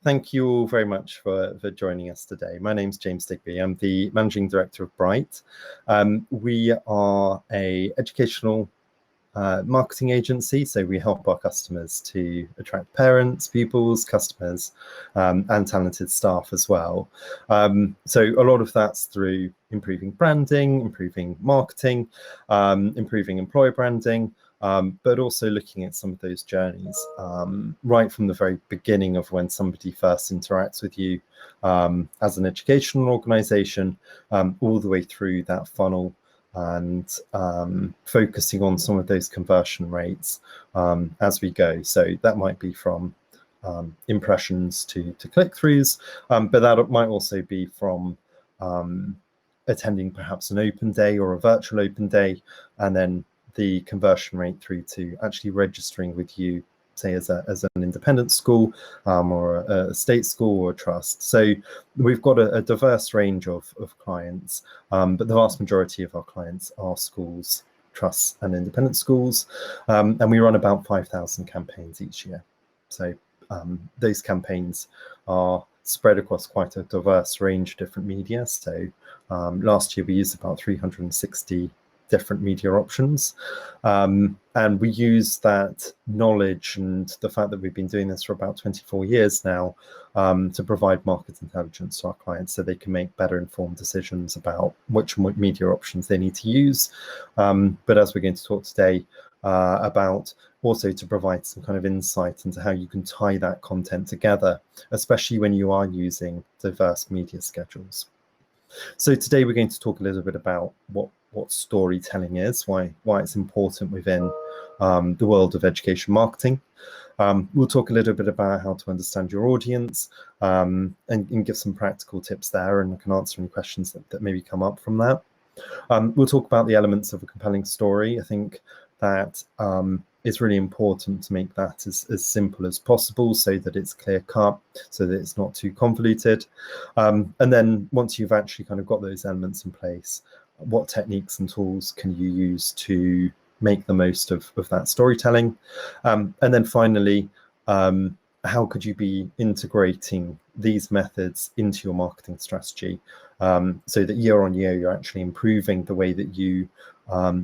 Thank you all very much for joining us today. My name's James Digby. I'm the Managing Director of Bright. We are an educational marketing agency, so we help our customers to attract parents, pupils, customers, and talented staff as well. So a lot of that's through improving branding, improving marketing, improving employer branding, but also looking at some of those journeys right from the very beginning of when somebody first interacts with you as an educational organisation, all the way through that funnel, and focusing on some of those conversion rates as we go. So that might be from impressions to click-throughs, but that might also be from attending perhaps an open day or a virtual open day, and then the conversion rate through to actually registering with you, say as an independent school or a state school or a trust. So we've got a diverse range of clients, but the vast majority of our clients are schools, trusts and independent schools, and we run about 5,000 campaigns each year. So those campaigns are spread across quite a diverse range of different media. So last year we used about 360 different media options, and we use that knowledge and the fact that we've been doing this for about 24 years now to provide market intelligence to our clients so they can make better informed decisions about which media options they need to use, but as we're going to talk today about also to provide some kind of insight into how you can tie that content together, especially when you are using diverse media schedules. So today we're going to talk a little bit about what storytelling is, why it's important within the world of education marketing. We'll talk a little bit about how to understand your audience and give some practical tips there, and I can answer any questions that maybe come up from that. We'll talk about the elements of a compelling story. I think that it's really important to make that as simple as possible so that it's clear cut, so that it's not too convoluted. And then once you've actually kind of got those elements in place, what techniques and tools can you use to make the most of that storytelling? And then finally, how could you be integrating these methods into your marketing strategy so that year on year you're actually improving the way that you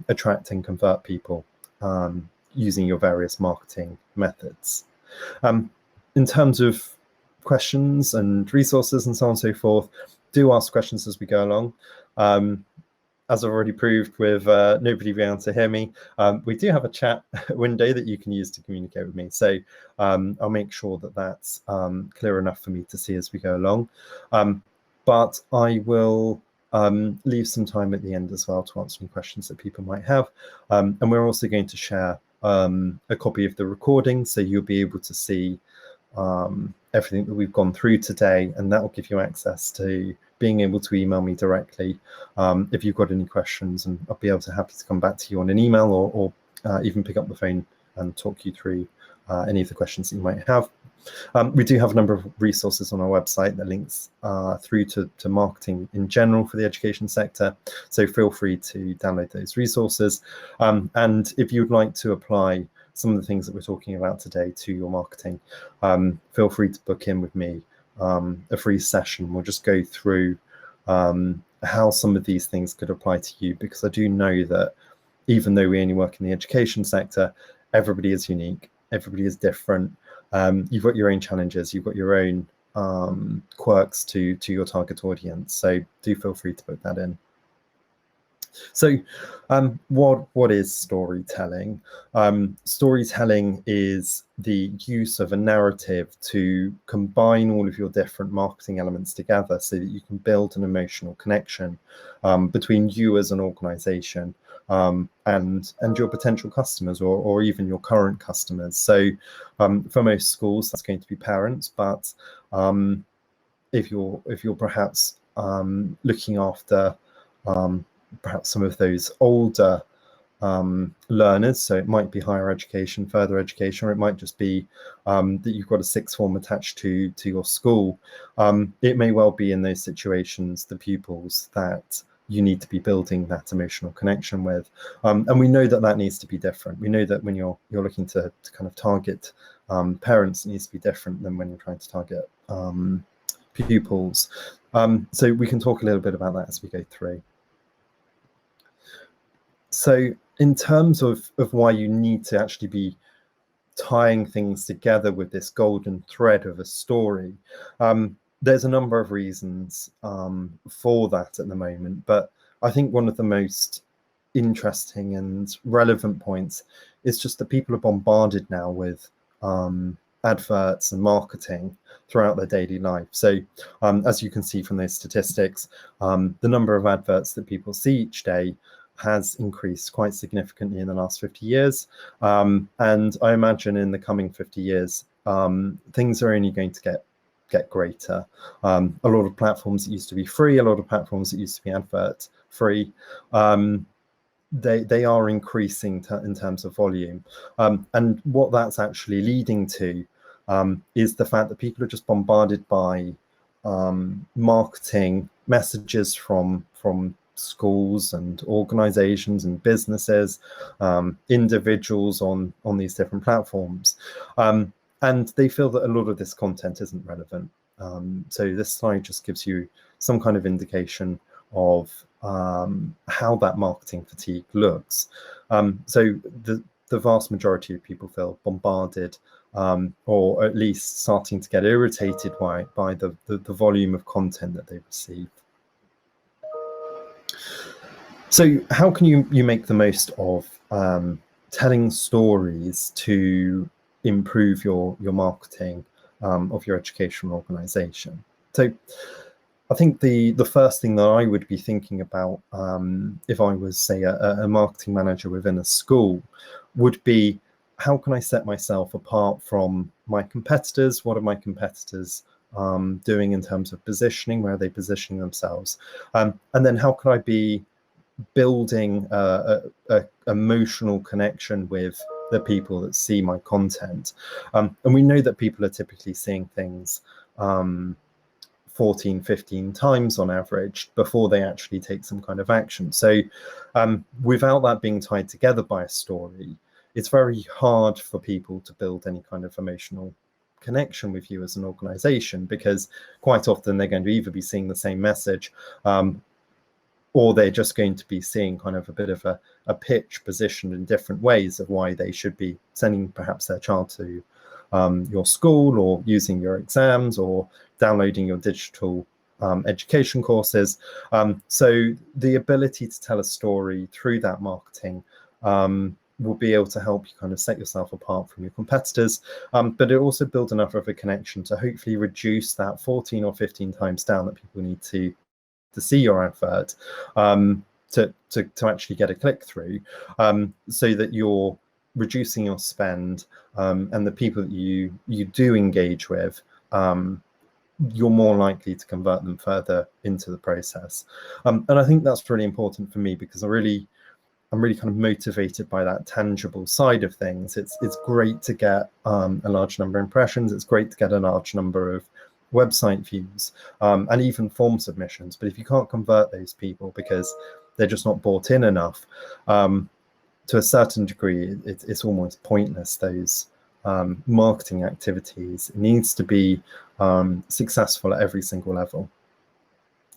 attract and convert people using your various marketing methods. In terms of questions and resources and so on and so forth, do ask questions as we go along. As I've already proved with nobody being able to hear me, we do have a chat window that you can use to communicate with me. So I'll make sure that that's clear enough for me to see as we go along. But I will leave some time at the end as well to answer any questions that people might have. And we're also going to share a copy of the recording, so you'll be able to see everything that we've gone through today, and that will give you access to being able to email me directly if you've got any questions, and I'll be happy to come back to you on an email or even pick up the phone and talk you through any of the questions that you might have. We do have a number of resources on our website that links through to marketing in general for the education sector, so feel free to download those resources. And if you'd like to apply some of the things that we're talking about today to your marketing, feel free to book in with me a free session. We'll just go through how some of these things could apply to you, because I do know that even though we only work in the education sector, everybody is unique, everybody is different. You've got your own challenges, you've got your own quirks to your target audience, so do feel free to put that in. So what is storytelling? Storytelling is the use of a narrative to combine all of your different marketing elements together so that you can build an emotional connection between you as an organization and your potential customers, or even your current customers. So for most schools that's going to be parents, but if you're perhaps looking after perhaps some of those older learners, so it might be higher education, further education, or it might just be that you've got a sixth form attached to your school. It may well be in those situations the pupils that you need to be building that emotional connection with, and we know that needs to be different. We know that when you're looking to kind of target parents, it needs to be different than when you're trying to target pupils. So we can talk a little bit about that as we go through. So in terms of why you need to actually be tying things together with this golden thread of a story, there's a number of reasons for that at the moment, but I think one of the most interesting and relevant points is just that people are bombarded now with adverts and marketing throughout their daily life. So as you can see from those statistics, the number of adverts that people see each day has increased quite significantly in the last 50 years. And I imagine in the coming 50 years, things are only going to get greater. A lot of platforms that used to be free, a lot of platforms that used to be advert free, they are increasing in terms of volume. And what that's actually leading to is the fact that people are just bombarded by marketing messages from schools and organizations and businesses, individuals on these different platforms. And they feel that a lot of this content isn't relevant. So this slide just gives you some kind of indication of how that marketing fatigue looks. So the vast majority of people feel bombarded, or at least starting to get irritated by the volume of content that they receive. So how can you make the most of telling stories to improve your marketing of your educational organization? So I think the first thing that I would be thinking about if I was, say, a marketing manager within a school would be, how can I set myself apart from my competitors? What are my competitors doing in terms of positioning? Where are they positioning themselves? And then how can I be building a emotional connection with the people that see my content? And we know that people are typically seeing things 14, 15 times on average before they actually take some kind of action. So without that being tied together by a story, it's very hard for people to build any kind of emotional connection with you as an organization, because quite often they're going to either be seeing the same message, or they're just going to be seeing kind of a bit of a pitch positioned in different ways of why they should be sending perhaps their child to your school, or using your exams, or downloading your digital education courses. So the ability to tell a story through that marketing will be able to help you kind of set yourself apart from your competitors, but it also builds enough of a connection to hopefully reduce that 14 or 15 times down that people need to see your advert to actually get a click through, so that you're reducing your spend, and the people that you do engage with, you're more likely to convert them further into the process. And I think that's really important for me, because I'm really kind of motivated by that tangible side of things. It's great to get a large number of impressions. It's great to get a large number of website views, and even form submissions. But if you can't convert those people because they're just not bought in enough, to a certain degree, it's almost pointless. Those marketing activities, it needs to be successful at every single level.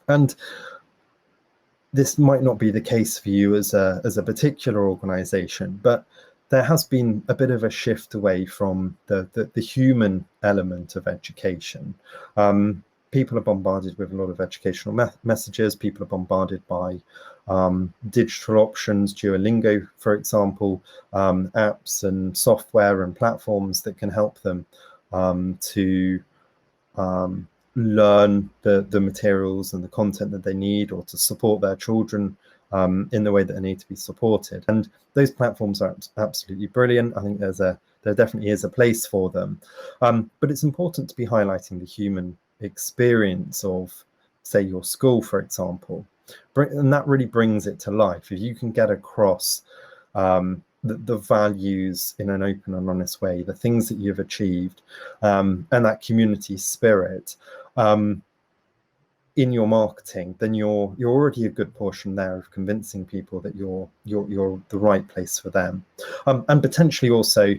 And this might not be the case for you as a particular organization, but there has been a bit of a shift away from the human element of education. People are bombarded with a lot of educational messages. People are bombarded by digital options, Duolingo, for example, apps and software and platforms that can help them to learn the materials and the content that they need, or to support their children in the way that they need to be supported. And those platforms are absolutely brilliant. I think there definitely is a place for them. But it's important to be highlighting the human experience of, say, your school, for example. And that really brings it to life. If you can get across the values in an open and honest way, the things that you've achieved, and that community spirit in your marketing, then you're already a good portion there of convincing people that you're the right place for them, and potentially also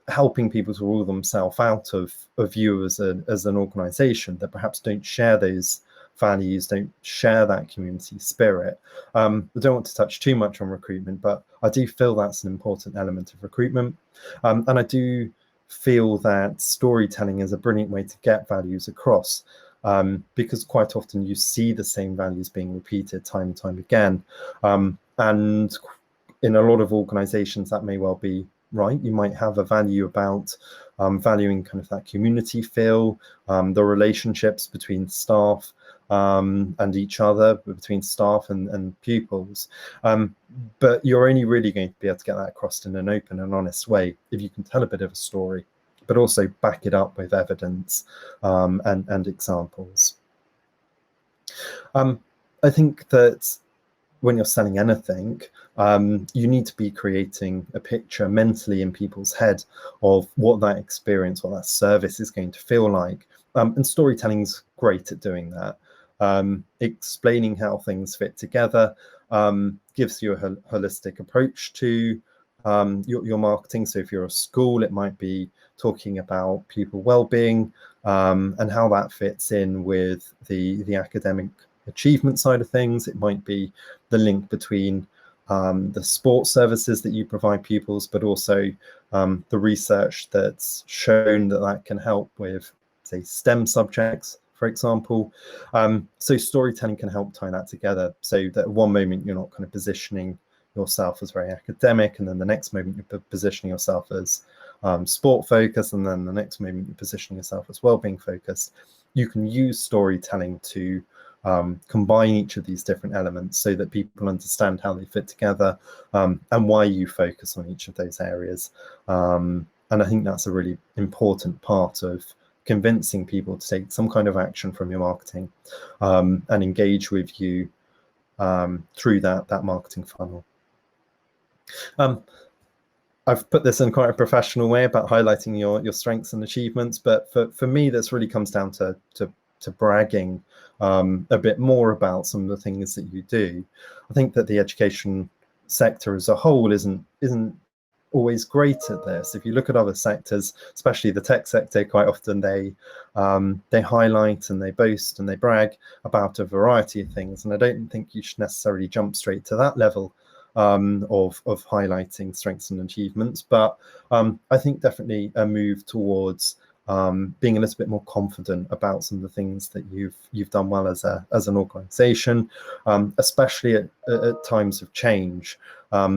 helping people to rule themselves out of you as an organization that perhaps don't share those values, don't share that community spirit. I don't want to touch too much on recruitment, but I do feel that's an important element of recruitment. And I do feel that storytelling is a brilliant way to get values across, because quite often you see the same values being repeated time and time again. And in a lot of organizations, that may well be right. You might have a value about valuing kind of that community feel, the relationships between staff and each other, between staff and pupils. But you're only really going to be able to get that across in an open and honest way if you can tell a bit of a story, but also back it up with evidence and examples. I think that when you're selling anything, you need to be creating a picture mentally in people's head of what that experience, what that service is going to feel like. And storytelling's great at doing that. Explaining how things fit together gives you a holistic approach to your marketing. So if you're a school, it might be talking about pupil well-being and how that fits in with the academic achievement side of things. It might be the link between the sports services that you provide pupils, but also the research that's shown that can help with, say, STEM subjects, for example. So storytelling can help tie that together, so that at one moment you're not kind of positioning yourself as very academic, and then the next moment you're positioning yourself as sport focused, and then the next moment you're positioning yourself as well-being focused. You can use storytelling to combine each of these different elements so that people understand how they fit together and why you focus on each of those areas. And I think that's a really important part of convincing people to take some kind of action from your marketing and engage with you through that marketing funnel. I've put this in quite a professional way about highlighting your strengths and achievements, but for me, this really comes down to bragging a bit more about some of the things that you do. I think that the education sector as a whole isn't always great at this. If you look at other sectors, especially the tech sector, quite often they highlight and they boast and they brag about a variety of things, and I don't think you should necessarily jump straight to that level of highlighting strengths and achievements. But I think definitely a move towards being a little bit more confident about some of the things that you've done well as an organization, especially at times of change,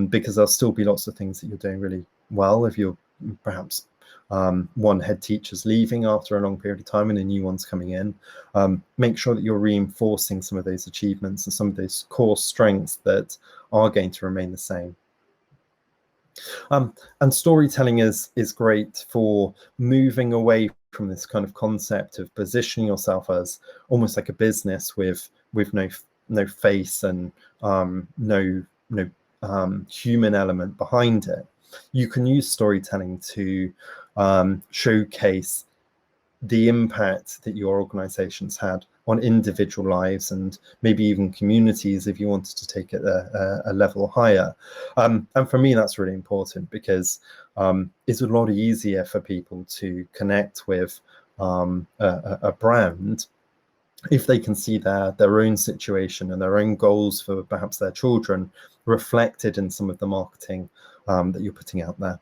because there'll still be lots of things that you're doing really well. If you're perhaps one head teacher's leaving after a long period of time and a new one's coming in, make sure that you're reinforcing some of those achievements and some of those core strengths that are going to remain the same. And storytelling is great for moving away from this kind of concept of positioning yourself as almost like a business with no face and no human element behind it. You can use storytelling to showcase the impact that your organization's had on individual lives and maybe even communities if you wanted to take it a level higher. And for me, that's really important because it's a lot easier for people to connect with a brand if they can see their own situation and their own goals for perhaps their children reflected in some of the marketing that you're putting out there.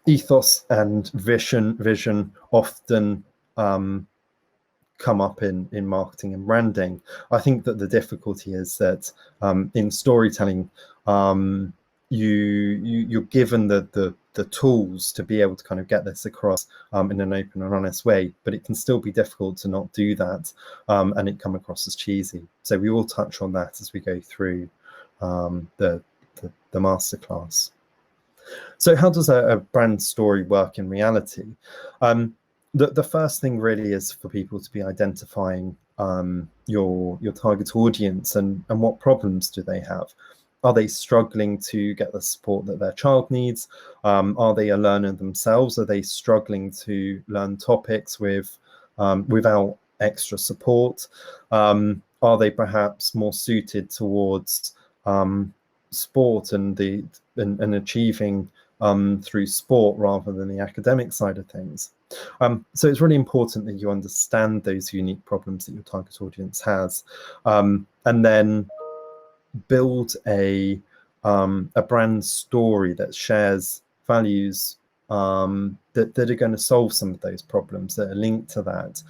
Ethos and vision often come up in marketing and branding. I think that the difficulty is that in storytelling, you're given the tools to be able to kind of get this across in an open and honest way, but it can still be difficult to not do that and it come across as cheesy. So we will touch on that as we go through the masterclass. So how does a brand story work in reality? The first thing really is for people to be identifying your target audience and what problems do they have. Are they struggling to get the support that their child needs? Are they a learner themselves? Are they struggling to learn topics without extra support? Are they perhaps more suited towards sport and achieving through sport rather than the academic side of things. So it's really important that you understand those unique problems that your target audience has, and then build a brand story that shares values that are going to solve some of those problems that are linked to that.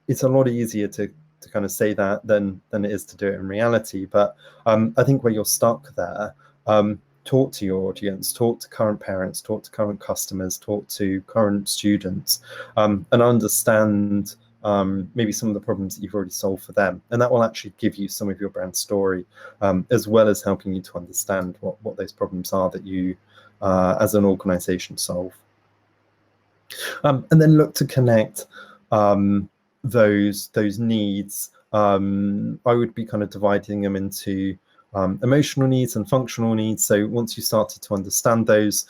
It's a lot easier to kind of say that than it is to do it in reality. But I think where you're stuck there, talk to your audience, talk to current parents, talk to current customers, talk to current students, and understand maybe some of the problems that you've already solved for them. And that will actually give you some of your brand story, as well as helping you to understand what those problems are that you, as an organization, solve. And then look to connect those needs. I would be kind of dividing them into emotional needs and functional needs. So once you started to understand those,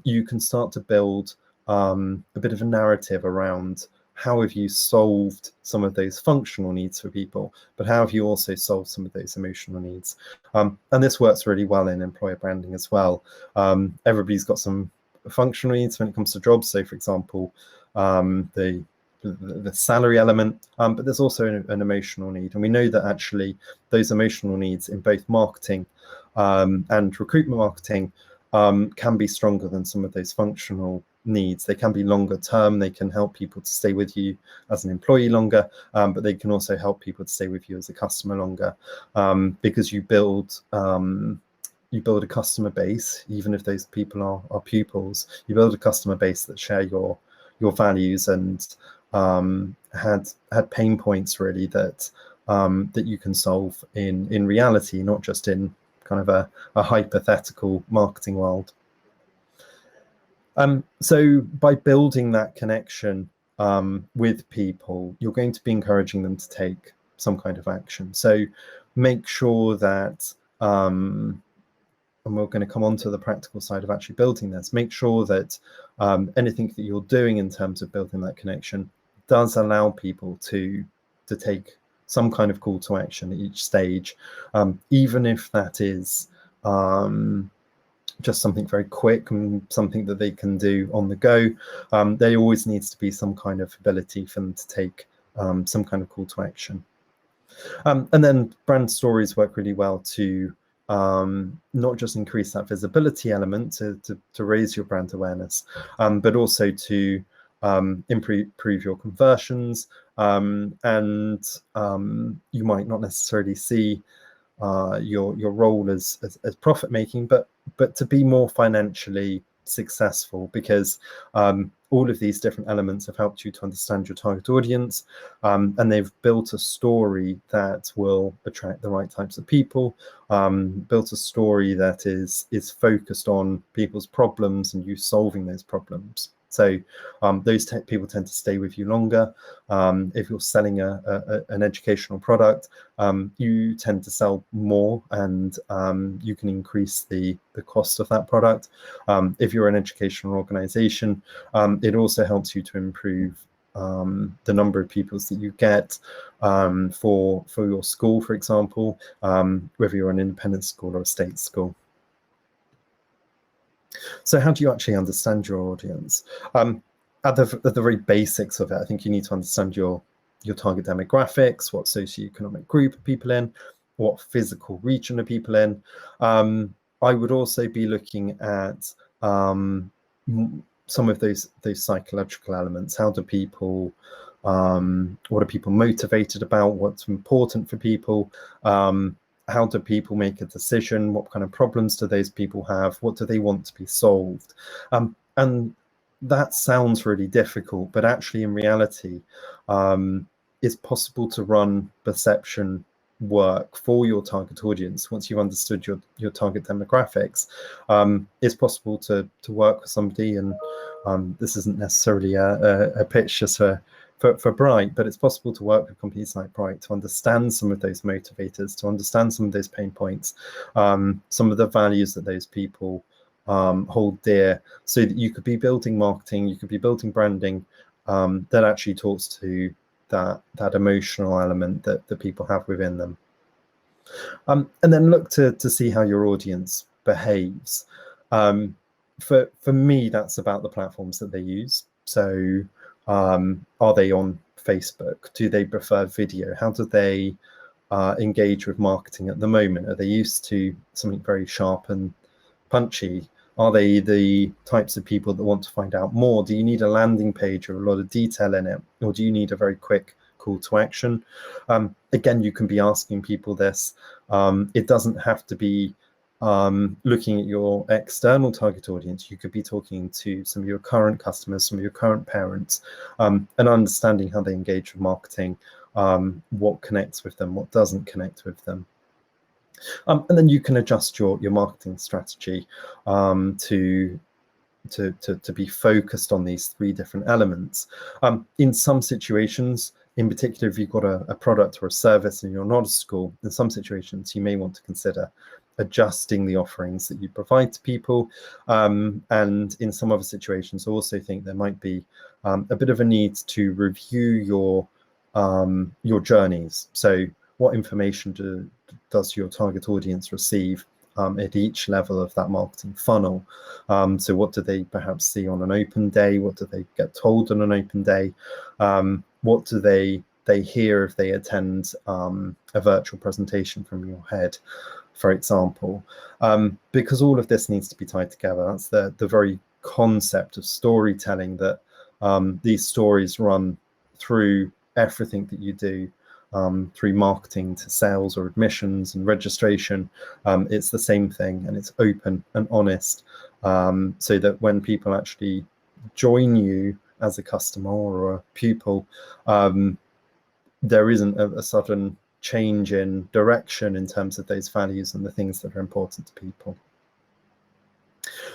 you can start to build a bit of a narrative around how have you solved some of those functional needs for people, but how have you also solved some of those emotional needs? And this works really well in employer branding as well. Everybody's got some functional needs when it comes to jobs. So for example, the salary element, but there's also an emotional need. And we know that actually those emotional needs in both marketing and recruitment marketing can be stronger than some of those functional needs. They can be longer term. They can help people to stay with you as an employee longer, but they can also help people to stay with you as a customer longer, because you build a customer base. Even if those people are pupils, you build a customer base that share your values and had pain points really that you can solve in reality, not just in kind of a hypothetical marketing world. So by building that connection with people, you're going to be encouraging them to take some kind of action. So make sure that, and we're going to come on to the practical side of actually building this, make sure that anything that you're doing in terms of building that connection does allow people to take some kind of call to action at each stage, even if that is just something very quick and something that they can do on the go. There always needs to be some kind of ability for them to take some kind of call to action. And then brand stories work really well to not just increase that visibility element to raise your brand awareness, but also to improve your conversions, and you might not necessarily see your role as profit making, but to be more financially successful, because all of these different elements have helped you to understand your target audience, and they've built a story that will attract the right types of people, built a story that is focused on people's problems and you solving those problems. So those people tend to stay with you longer. If you're selling an educational product, you tend to sell more, and you can increase the cost of that product. If you're an educational organization, it also helps you to improve the number of pupils that you get for your school, for example, whether you're an independent school or a state school. So how do you actually understand your audience? At the very basics of it, I think you need to understand your target demographics, what socioeconomic group are people in, what physical region are people in. I would also be looking at some of those psychological elements. How do people, what are people motivated about? What's important for people? How do people make a decision? What kind of problems do those people have? What do they want to be solved? And that sounds really difficult, but actually in reality, it's possible to run perception work for your target audience. Once you've understood your target demographics, it's possible to work with somebody, and this isn't necessarily a pitch just for Bright, but it's possible to work with companies like Bright to understand some of those motivators, to understand some of those pain points, some of the values that those people hold dear, so that you could be building marketing, you could be building branding that actually talks to that emotional element that the people have within them. And then look to see how your audience behaves. for me, that's about the platforms that they use. So are they on Facebook? Do they prefer video? How do they engage with marketing at the moment? Are they used to something very sharp and punchy? Are they the types of people that want to find out more? Do you need a landing page or a lot of detail in it? Or do you need a very quick call to action? Again, you can be asking people this. It doesn't have to be looking at your external target audience. You could be talking to some of your current customers, some of your current parents, and understanding how they engage with marketing, what connects with them, what doesn't connect with them. And then you can adjust your marketing strategy to be focused on these three different elements. In some situations, in particular, if you've got a product or a service and you're not a school, in some situations you may want to consider adjusting the offerings that you provide to people. And in some other situations, I also think there might be a bit of a need to review your journeys. So what information does your target audience receive at each level of that marketing funnel? So what do they perhaps see on an open day? What do they get told on an open day? What do they hear if they attend a virtual presentation from your head, for example? Because all of this needs to be tied together. That's the very concept of storytelling, that these stories run through everything that you do. Through marketing to sales or admissions and registration. It's the same thing, and it's open and honest, so that when people actually join you as a customer or a pupil, there isn't a sudden change in direction in terms of those values and the things that are important to people.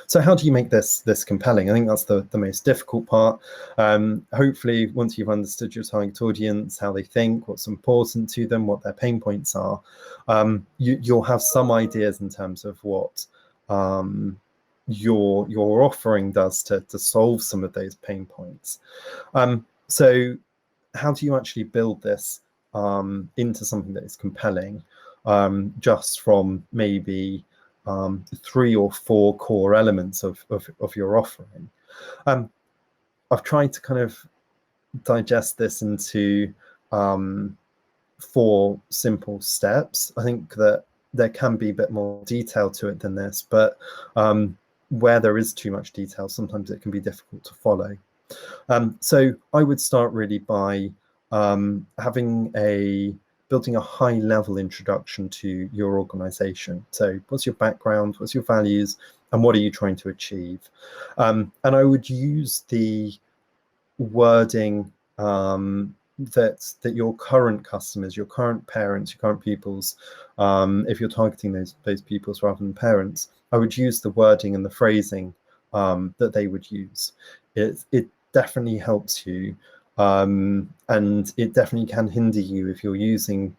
So how do you make this compelling? I think that's the most difficult part. Hopefully, once you've understood your target audience, how they think, what's important to them, what their pain points are, you'll have some ideas in terms of what your offering does to solve some of those pain points. So how do you actually build this into something that is compelling, just from maybe 3 or 4 core elements of your offering? I've tried to kind of digest this into 4 simple steps. I think that there can be a bit more detail to it than this, but where there is too much detail, sometimes it can be difficult to follow. So I would start really by building a high-level introduction to your organization. So what's your background, what's your values, and what are you trying to achieve? And I would use the wording that your current customers, your current parents, your current pupils, if you're targeting those pupils rather than parents, I would use the wording and the phrasing that they would use. It definitely helps you. And it definitely can hinder you if you're using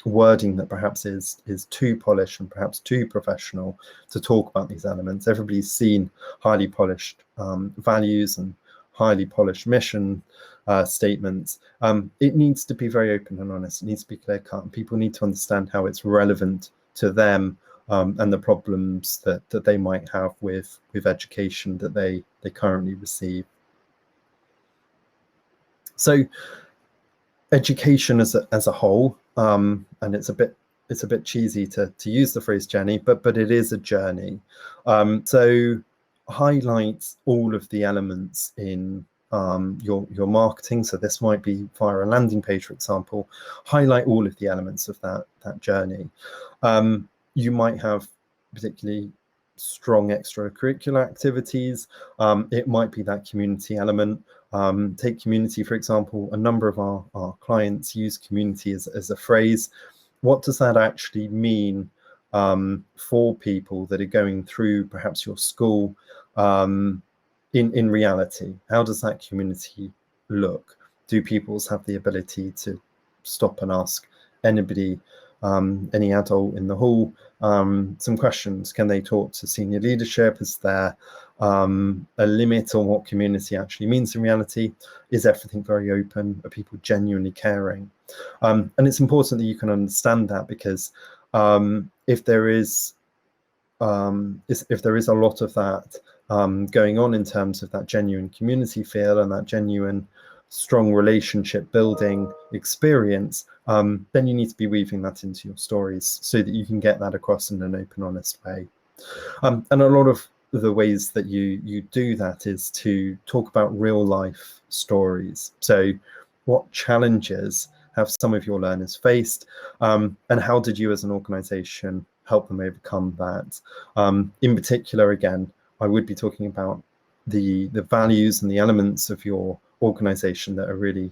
wording that perhaps is too polished and perhaps too professional to talk about these elements. Everybody's seen highly polished values and highly polished mission statements. It needs to be very open and honest. It needs to be clear cut, and people need to understand how it's relevant to them and the problems that they might have with education that they currently receive. So education as a whole, and it's a bit cheesy to use the phrase journey, but it is a journey. So highlight all of the elements in your marketing. So this might be via a landing page, for example. Highlight all of the elements of that journey. You might have particularly strong extracurricular activities. It might be that community element. Take community, for example. A number of our clients use community as a phrase. What does that actually mean for people that are going through perhaps your school in reality? How does that community look? Do pupils have the ability to stop and ask anybody, any adult in the hall, some questions? Can they talk to senior leadership? Is there a limit on what community actually means in reality? Is everything very open? Are people genuinely caring? And it's important that you can understand that, because if there is if there is a lot of that going on in terms of that genuine community feel and that genuine strong relationship building experience, then you need to be weaving that into your stories so that you can get that across in an open, honest way. And a lot of the ways that you do that is to talk about real life stories. So what challenges have some of your learners faced, and how did you as an organization help them overcome that? In particular, again, I would be talking about the values and the elements of your organization that are really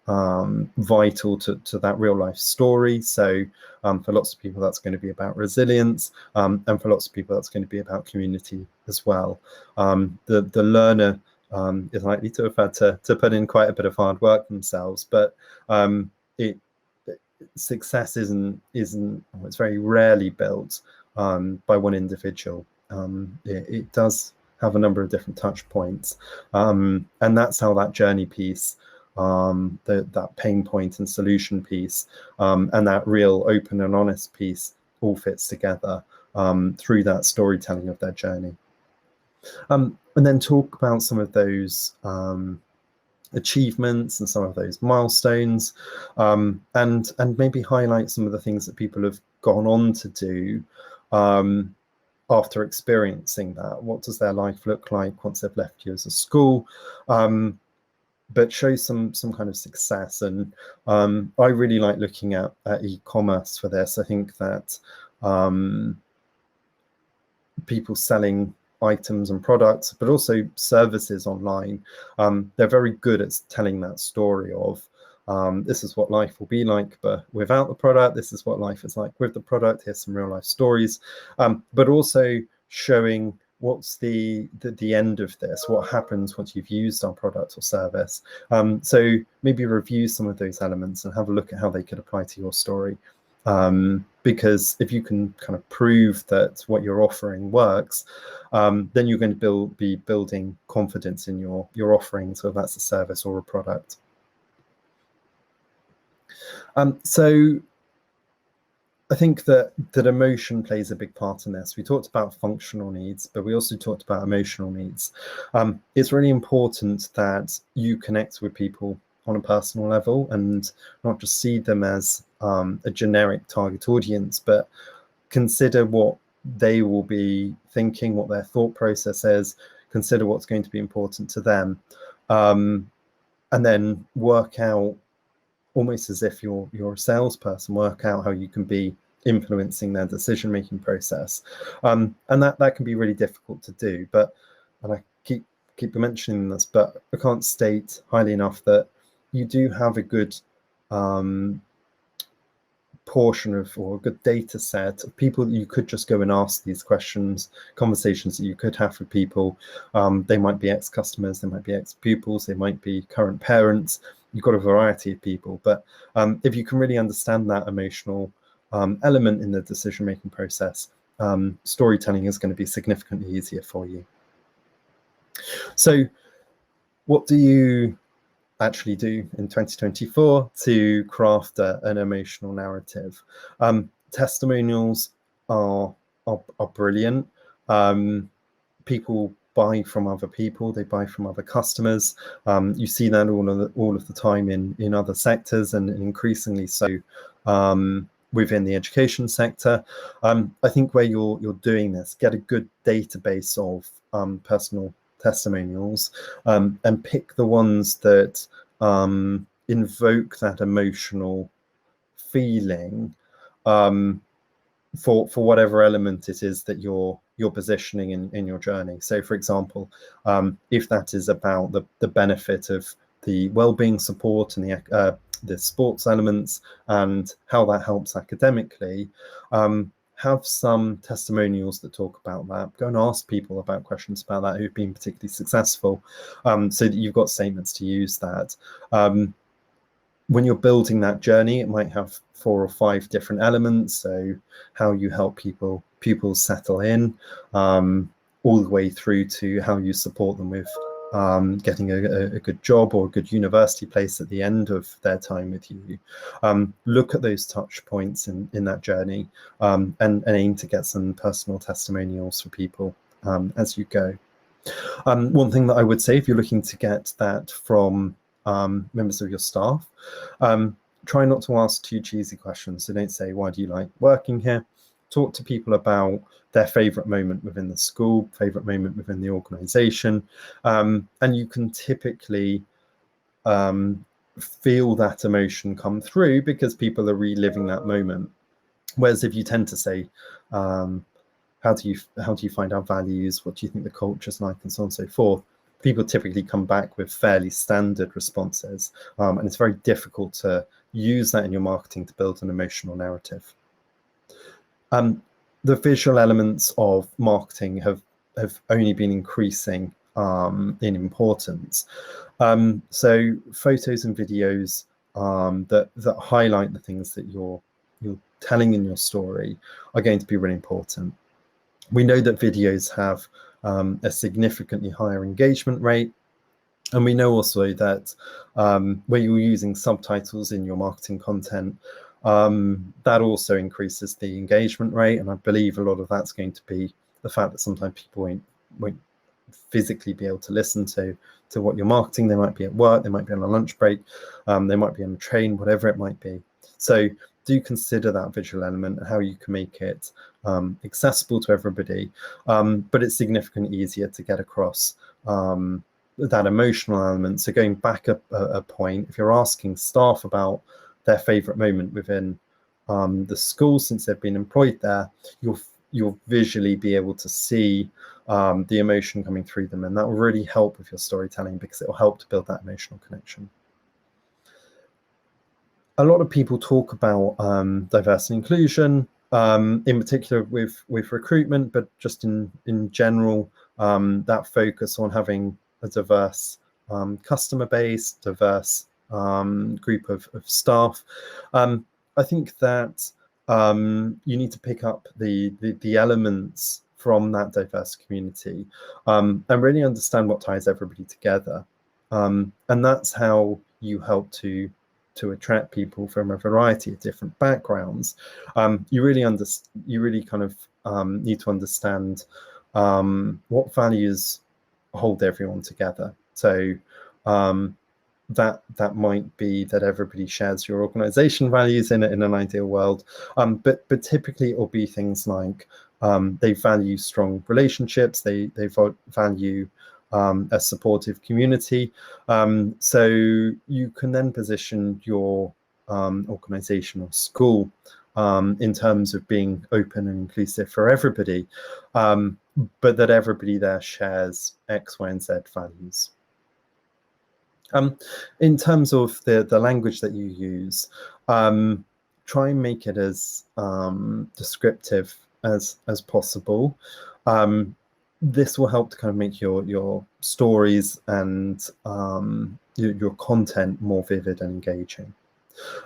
vital to that real life story. So for lots of people, that's going to be about resilience, and for lots of people, that's going to be about community as well. The learner is likely to have had to put in quite a bit of hard work themselves, but success it's very rarely built by one individual. It does have a number of different touch points, and that's how that journey piece, that pain point and solution piece, and that real open and honest piece all fits together through that storytelling of their journey. And then talk about some of those achievements and some of those milestones, and maybe highlight some of the things that people have gone on to do after experiencing that. What does their life look like once they've left you as a school? But show some kind of success. And I really like looking at e-commerce for this. I think that people selling items and products, but also services online, they're very good at telling that story of this is what life will be like but without the product, this is what life is like with the product, here's some real life stories, but also showing what's the end of this, what happens once you've used our product or service. So maybe review some of those elements and have a look at how they could apply to your story. Because if you can kind of prove that what you're offering works, then you're going to be building confidence in your offerings, whether that's a service or a product. So I think that emotion plays a big part in this. We talked about functional needs, but we also talked about emotional needs. It's really important that you connect with people on a personal level and not just see them as a generic target audience, but consider what they will be thinking, what their thought process is, consider what's going to be important to them, and then work out, almost as if you're a salesperson, work out how you can be influencing their decision-making process. And that can be really difficult to do, and I keep mentioning this, but I can't state highly enough that you do have a good portion of, or a good data set of people that you could just go and ask these questions, conversations that you could have with people. They might be ex-customers, they might be ex-pupils, they might be current parents. You've got a variety of people, but if you can really understand that emotional element in the decision-making process, storytelling is going to be significantly easier for you. So what do you actually do in 2024 to craft an emotional narrative? Testimonials are brilliant. People buy from other people, they buy from other customers. You see that all of the time in other sectors, and increasingly so within the education sector. I think where you're doing this, get a good database of personal testimonials, and pick the ones that invoke that emotional feeling for whatever element it is that you're positioning in your journey. So for example, if that is about the benefit of the well-being support and the sports elements and how that helps academically, have some testimonials that talk about that. Go and ask people about questions about that who've been particularly successful, so that you've got statements to use that. When you're building that journey, it might have 4 or 5 different elements. So how you help pupils settle in, all the way through to how you support them with getting a good job or a good university place at the end of their time with you. Look at those touch points in that journey, and aim to get some personal testimonials for people as you go. One thing that I would say, if you're looking to get that from members of your staff, try not to ask too cheesy questions. So don't say, why do you like working here? Talk to people about their favorite moment within the school, favorite moment within the organization. And you can typically feel that emotion come through because people are reliving that moment. Whereas if you tend to say, how do you find our values? What do you think the culture's like, and so on and so forth? People typically come back with fairly standard responses, and it's very difficult to use that in your marketing to build an emotional narrative. The visual elements of marketing have only been increasing in importance. So photos and videos that highlight the things that you're telling in your story are going to be really important. We know that videos have a significantly higher engagement rate. And we know also that where you're using subtitles in your marketing content, that also increases the engagement rate. And I believe a lot of that's going to be the fact that sometimes people won't physically be able to listen to what you're marketing. They might be at work, they might be on a lunch break, they might be on a train, whatever it might be. So do consider that visual element and how you can make it accessible to everybody, but it's significantly easier to get across that emotional element. So going back a point, if you're asking staff about their favorite moment within the school since they've been employed there, you'll visually be able to see the emotion coming through them, and that will really help with your storytelling because it will help to build that emotional connection. A lot of people talk about diversity and inclusion, in particular with recruitment, but just in general, that focus on having a diverse customer base, diverse group of staff. I think that you need to pick up the elements from that diverse community and really understand what ties everybody together. And that's how you help to attract people from a variety of different backgrounds. You really kind of need to understand what values hold everyone together. So that might be that everybody shares your organization values in an ideal world, but typically it will be things like they value strong relationships, they value a supportive community. So you can then position your organization or school in terms of being open and inclusive for everybody, but that everybody there shares X, Y, and Z values. In terms of the language that you use, try and make it as descriptive as possible. This will help to kind of make your stories and your content more vivid and engaging.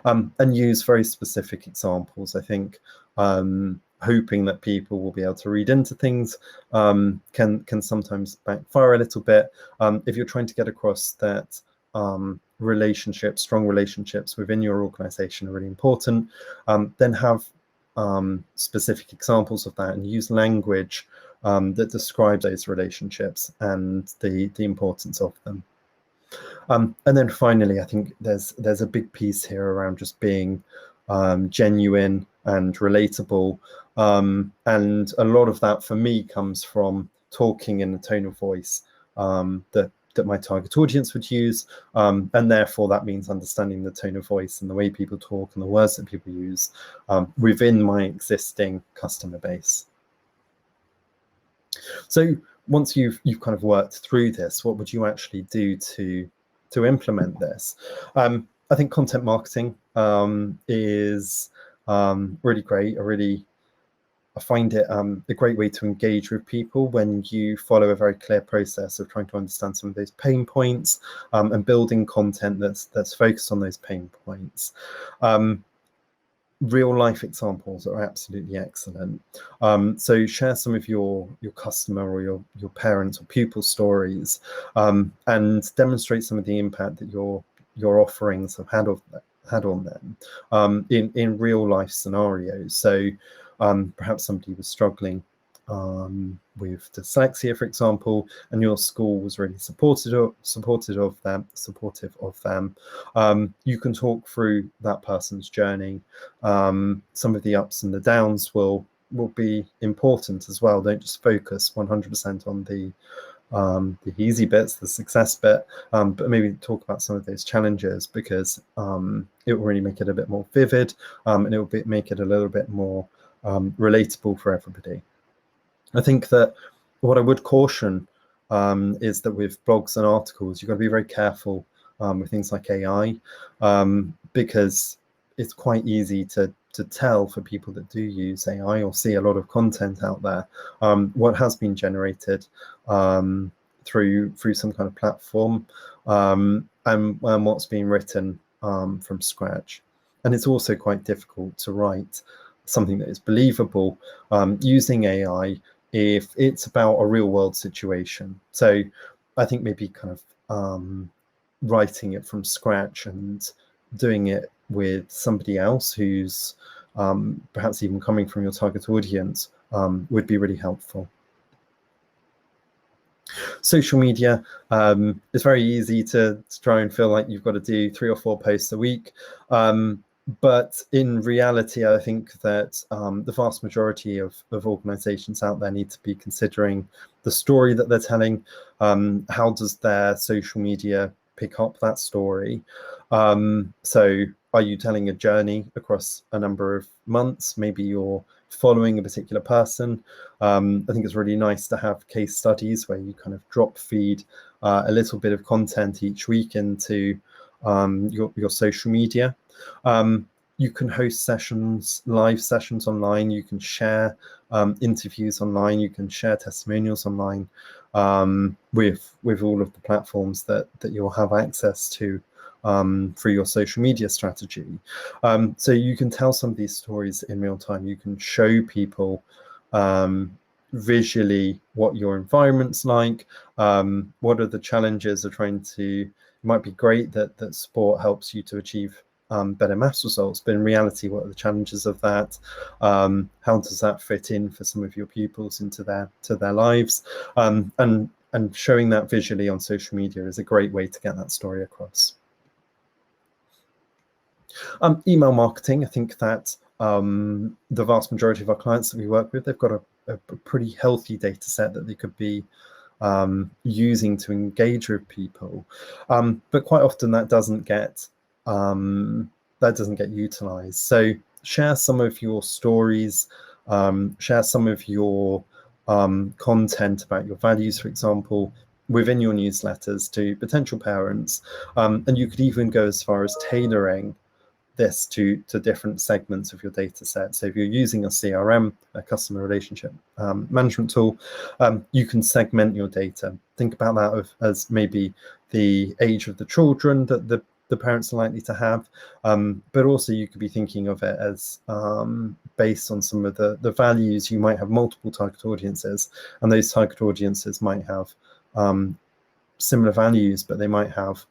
And use very specific examples. I think hoping that people will be able to read into things can sometimes backfire a little bit. If you're trying to get across that strong relationships within your organization are really important, then have specific examples of that and use language that describes those relationships and the importance of them. And then finally, I think there's a big piece here around just being genuine and relatable. And a lot of that for me comes from talking in a tone of voice that my target audience would use. And therefore that means understanding the tone of voice and the way people talk and the words that people use within my existing customer base. So once you've kind of worked through this, what would you actually do to implement this? I think content marketing is really great. I find it a great way to engage with people when you follow a very clear process of trying to understand some of those pain points and building content that's focused on those pain points. real life examples are absolutely excellent. So share some of your customer or your parents or pupil stories, and demonstrate some of the impact that your offerings have had on them in real life scenarios. So perhaps somebody was struggling with dyslexia, for example, and your school was really supportive of them. You can talk through that person's journey. Some of the ups and the downs will be important as well. Don't just focus 100% on the easy bits, the success bit, but maybe talk about some of those challenges, because it will really make it a bit more vivid, and it will make it a little bit more relatable for everybody. I think that what I would caution is that with blogs and articles, you've got to be very careful with things like AI, because it's quite easy to tell for people that do use AI or see a lot of content out there what has been generated through some kind of platform, and what's being written from scratch. And it's also quite difficult to write something that is believable using AI if it's about a real world situation. So I think maybe kind of writing it from scratch and doing it with somebody else who's perhaps even coming from your target audience would be really helpful. Social media, it's very easy to try and feel like you've got to do 3 or 4 posts a week. But in reality, I think that the vast majority of organizations out there need to be considering the story that they're telling. How does their social media pick up that story? So are you telling a journey across a number of months? Maybe you're following a particular person. I think it's really nice to have case studies where you kind of drop feed a little bit of content each week into your social media. You can host sessions, live sessions online. You can share interviews online. You can share testimonials online with all of the platforms that you'll have access to through your social media strategy. So you can tell some of these stories in real time. You can show people visually what your environment's like, what are the challenges of trying to. It might be great that sport helps you to achieve better maths results, but in reality, what are the challenges of that? How does that fit in for some of your pupils into their lives? And showing that visually on social media is a great way to get that story across. Email marketing, I think that the vast majority of our clients that we work with, they've got a pretty healthy data set that they could be using to engage with people, but quite often that doesn't get utilized. So share some of your stories, share some of your content about your values, for example, within your newsletters to potential parents, and you could even go as far as tailoring this to different segments of your data set. So if you're using a CRM, a customer relationship management tool, you can segment your data. Think about that as maybe the age of the children that the parents are likely to have, but also you could be thinking of it as based on some of the values. You might have multiple target audiences, and those target audiences might have similar values, but they might have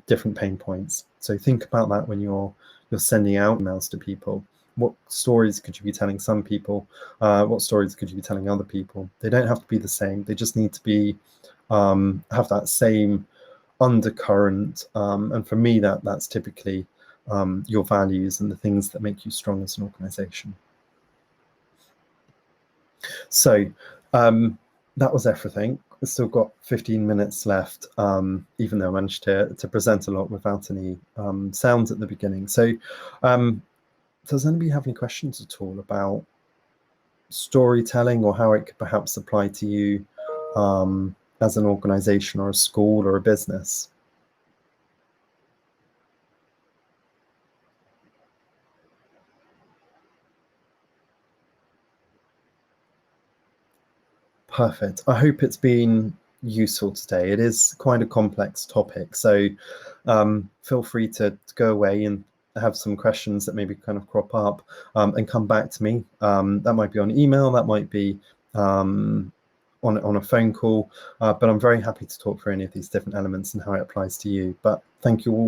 different pain points. So think about that when you're sending out emails to people. What stories could you be telling some people? What stories could you be telling other people? They don't have to be the same. They just need to be have that same undercurrent. And for me, that's typically your values and the things that make you strong as an organization. So that was everything. We've still got 15 minutes left, even though I managed to present a lot without any sounds at the beginning. So does anybody have any questions at all about storytelling or how it could perhaps apply to you as an organization or a school or a business? Perfect. I hope it's been useful today. It is quite a complex topic, so feel free to go away and have some questions that maybe kind of crop up, and come back to me. That might be on email, that might be on a phone call, but I'm very happy to talk through any of these different elements and how it applies to you. But thank you all